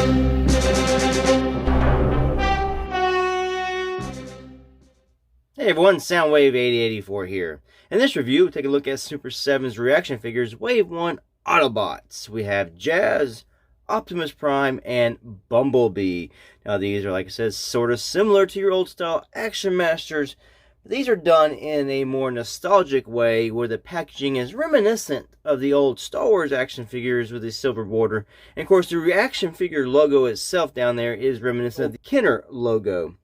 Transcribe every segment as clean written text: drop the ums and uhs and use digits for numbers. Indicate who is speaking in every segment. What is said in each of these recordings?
Speaker 1: Hey everyone, Soundwave 8084 here. In this review, we'll take a look at Super 7's ReAction figures, Wave 1 Autobots. We have Jazz, Optimus Prime, and Bumblebee. Now these are, like I said, sort of similar to your old style Action Masters. But these are done in a more nostalgic way where the packaging is reminiscent of the old Star Wars action figures with a silver border. And of course, the ReAction figure logo itself down there is reminiscent of the Kenner logo.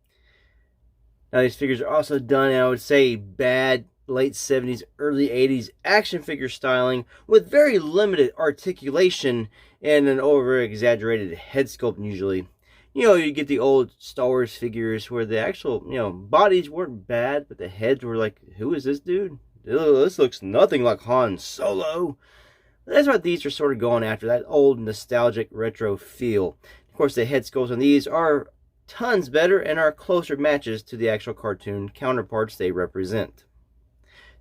Speaker 1: Now these figures are also done in, I would say, bad late 70s, early 80s action figure styling with very limited articulation and an over-exaggerated head sculpt usually. You know, you get the old Star Wars figures where the actual, bodies weren't bad, but the heads were like, who is this dude? Ew, this looks nothing like Han Solo. That's what these are sort of going after, that old nostalgic retro feel. Of course, the head sculpts on these are tons better and are closer matches to the actual cartoon counterparts they represent.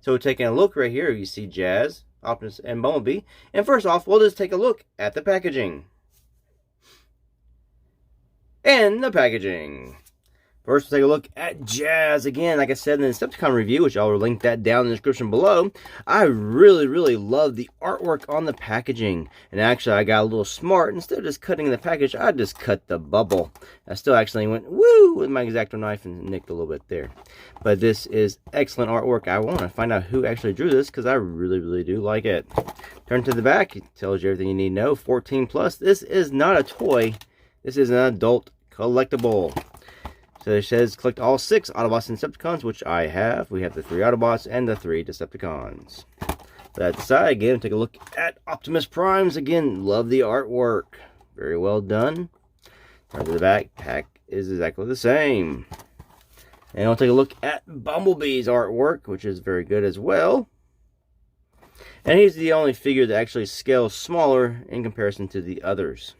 Speaker 1: So taking a look right here, you see Jazz, Optimus, and Bumblebee. And first off, we'll just take a look at the packaging. And the packaging. First, we'll take a look at Jazz. Again, like I said in the Decepticon review, which I'll link that down in the description below, I really love the artwork on the packaging. And actually, I got a little smart. Instead of just cutting the package, I just cut the bubble. I still actually went, woo, with my X-Acto knife and nicked a little bit there. But this is excellent artwork. I want to find out who actually drew this because I really do like it. Turn to the back. It tells you everything you need to know. 14 plus. This is not a toy. This is an adult collectible. So it says collect all 6 Autobots and Decepticons, which I have. We have the 3 Autobots and the 3 Decepticons. That side, again, take a look at Optimus Prime's. Again, love the artwork. Very well done. Turn to the back. Pack is exactly the same. And I'll take a look at Bumblebee's artwork, which is very good as well. And he's the only figure that actually scales smaller in comparison to the others.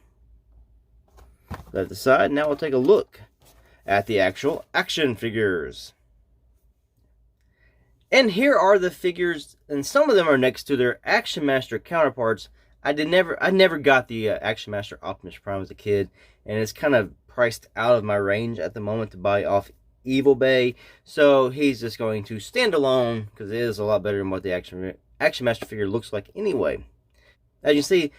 Speaker 1: That aside, now we'll take a look at the actual action figures. And here are the figures, and some of them are next to their Action Master counterparts. I never got the Action Master Optimus Prime as a kid, and it's kind of priced out of my range at the moment to buy off Evil Bay. So he's just going to stand alone because it is a lot better than what the Action Master figure looks like anyway. As you see,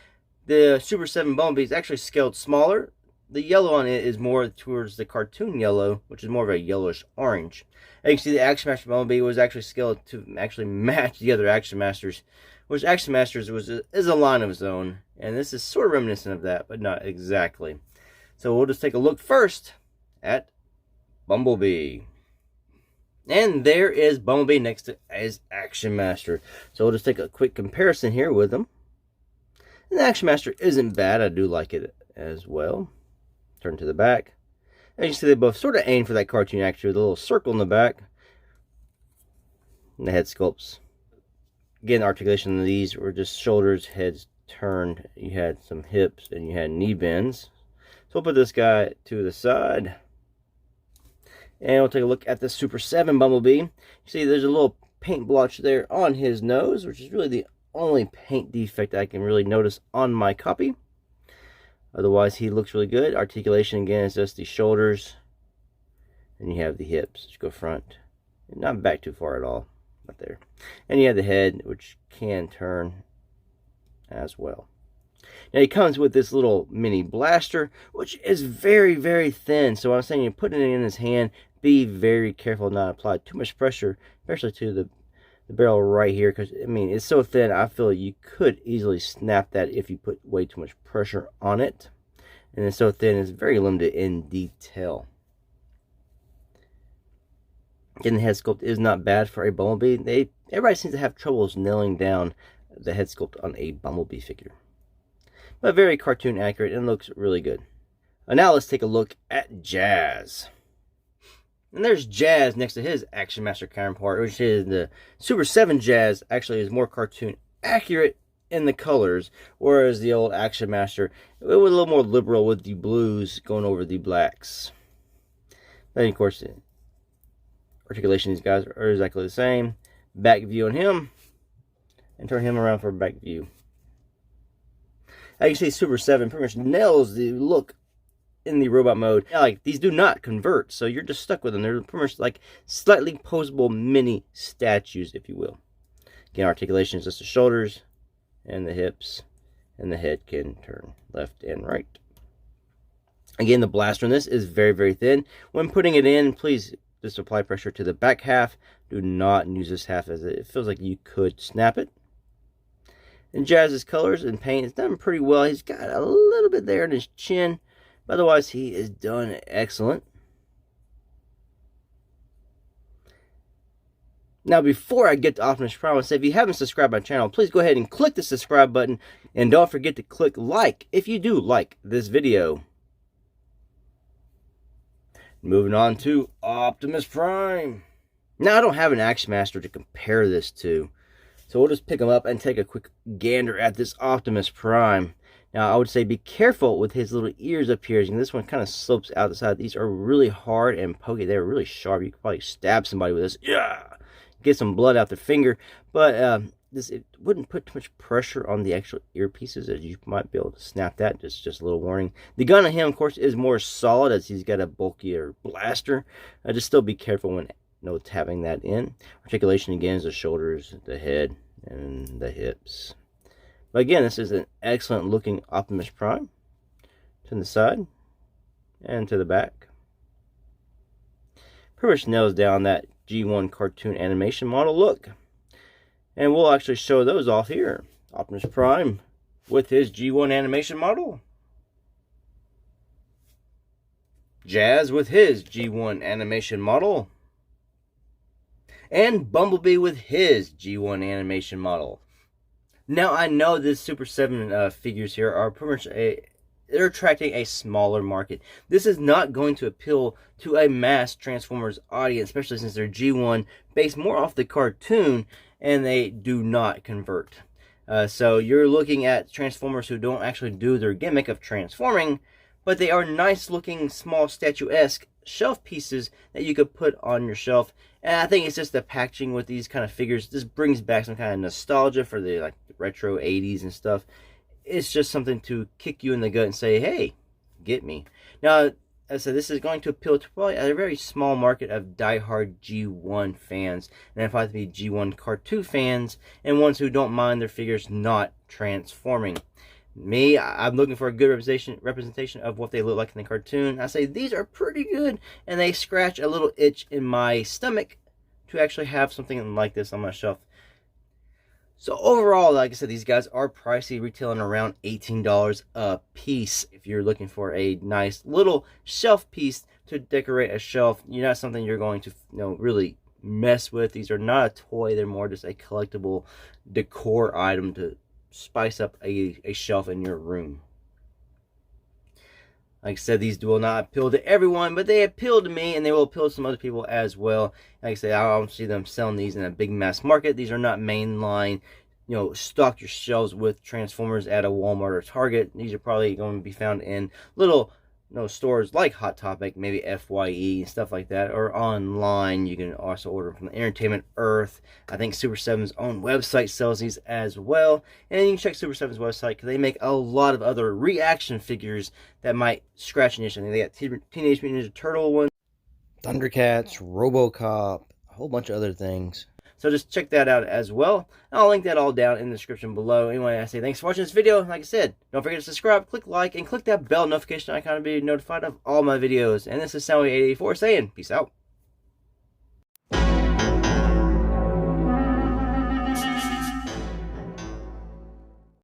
Speaker 1: the Super 7 Bumblebee is actually scaled smaller. The yellow on it is more towards the cartoon yellow, which is more of a yellowish orange. And you can see the Action Master Bumblebee was actually scaled to actually match the other Action Masters, which Action Masters is a line of its own. And this is sort of reminiscent of that, but not exactly. So we'll just take a look first at Bumblebee. And there is Bumblebee next to his Action Master. So we'll just take a quick comparison here with them. And the Action Master isn't bad. I do like it as well. Turn to the back. As you see, they both sort of aim for that cartoon action with a little circle in the back. And the head sculpts. Again, the articulation of these were just shoulders, heads turned. You had some hips and you had knee bends. So we'll put this guy to the side. And we'll take a look at the Super 7 Bumblebee. You see there's a little paint blotch there on his nose, which is really the only paint defect I can really notice on my copy. Otherwise, he looks really good. Articulation, again, is just the shoulders. And you have the hips, which go front. And not back too far at all. Right there. And you have the head, which can turn as well. Now, he comes with this little mini blaster, which is very thin. So I'm saying, you're putting it in his hand, be very careful not to apply too much pressure, especially to the barrel right here, because I mean it's so thin. I feel you could easily snap that if you put way too much pressure on it, and it's so thin it's very limited in detail. Again, the head sculpt is not bad for a Bumblebee. Everybody seems to have troubles nailing down the head sculpt on a Bumblebee figure, but very cartoon accurate and looks really good. And now let's take a look at Jazz. And there's Jazz next to his Action Master counterpart, which is the Super 7 Jazz. Actually is more cartoon accurate in the colors, whereas the old Action Master, it was a little more liberal with the blues going over the blacks. Then, of course, the articulation of these guys are exactly the same. Back view on him, and turn him around for a back view. As you see, Super 7 pretty much nails the look in the robot mode. Now, like, these do not convert, so you're just stuck with them. They're pretty much like slightly posable mini statues, if you will. Again, articulation is just the shoulders and the hips, and the head can turn left and right. Again, the blaster on this is very, very thin. When putting it in, please just apply pressure to the back half. Do not use this half, as it feels like you could snap it. And Jazz's colors and paint is done pretty well. He's got a little bit there in his chin, but otherwise he is done excellent. Now, before I get to Optimus Prime, I say if you haven't subscribed to my channel, please go ahead and click the subscribe button, and don't forget to click like if you do like this video. Moving on to Optimus Prime. Now, I don't have an Action Master to compare this to, so we'll just pick him up and take a quick gander at this Optimus Prime. Now, I would say be careful with his little ears up here. This one kind of slopes out the side. These are really hard and pokey. They're really sharp. You could probably stab somebody with this. Yeah, get some blood out their finger. But it wouldn't put too much pressure on the actual earpieces, as you might be able to snap that. Just a little warning. The gun on him, of course, is more solid, as he's got a bulkier blaster. Just still be careful when having that in. Articulation again is the shoulders, the head, and the hips. But again, this is an excellent looking Optimus Prime. To the side and to the back. Pretty much nails down that G1 cartoon animation model look. And we'll actually show those off here. Optimus Prime with his G1 animation model. Jazz with his G1 animation model. And Bumblebee with his G1 animation model. Now, I know the Super 7 figures here are pretty much they're attracting a smaller market. This is not going to appeal to a mass Transformers audience, especially since they're G1, based more off the cartoon, and they do not convert. So you're looking at Transformers who don't actually do their gimmick of transforming, but they are nice looking, small, statuesque shelf pieces that you could put on your shelf. And I think it's just the packaging with these kind of figures. This brings back some kind of nostalgia for the retro 80s and stuff. It's just something to kick you in the gut and say, hey, get me. Now, as I said, this is going to appeal to probably a very small market of diehard G1 fans. And if I have to be G1 cartoon fans and ones who don't mind their figures not transforming. Me, I'm looking for a good representation of what they look like in the cartoon. I say these are pretty good, and they scratch a little itch in my stomach to actually have something like this on my shelf. So overall, like I said, these guys are pricey, retailing around $18 a piece. If you're looking for a nice little shelf piece to decorate a shelf, not something you're going to really mess with. These are not a toy; they're more just a collectible decor item to spice up a shelf in your room. Like I said, these will not appeal to everyone, but they appeal to me, and they will appeal to some other people as well. Like I said, I don't see them selling these in a big mass market. These are not mainline, stock your shelves with Transformers at a Walmart or Target. These are probably going to be found in little stores like Hot Topic, maybe FYE, stuff like that, or online. You can also order from the Entertainment Earth. I think Super 7's own website sells these as well. And you can check Super 7's website because they make a lot of other ReAction figures that might scratch an itch. I think they got Teenage Mutant Ninja Turtle ones, Thundercats, RoboCop, a whole bunch of other things. So just check that out as well. I'll link that all down in the description below. Anyway, I say thanks for watching this video. Like I said, don't forget to subscribe, click like, and click that bell notification icon to be notified of all my videos. And this is Soundwave884 saying peace out.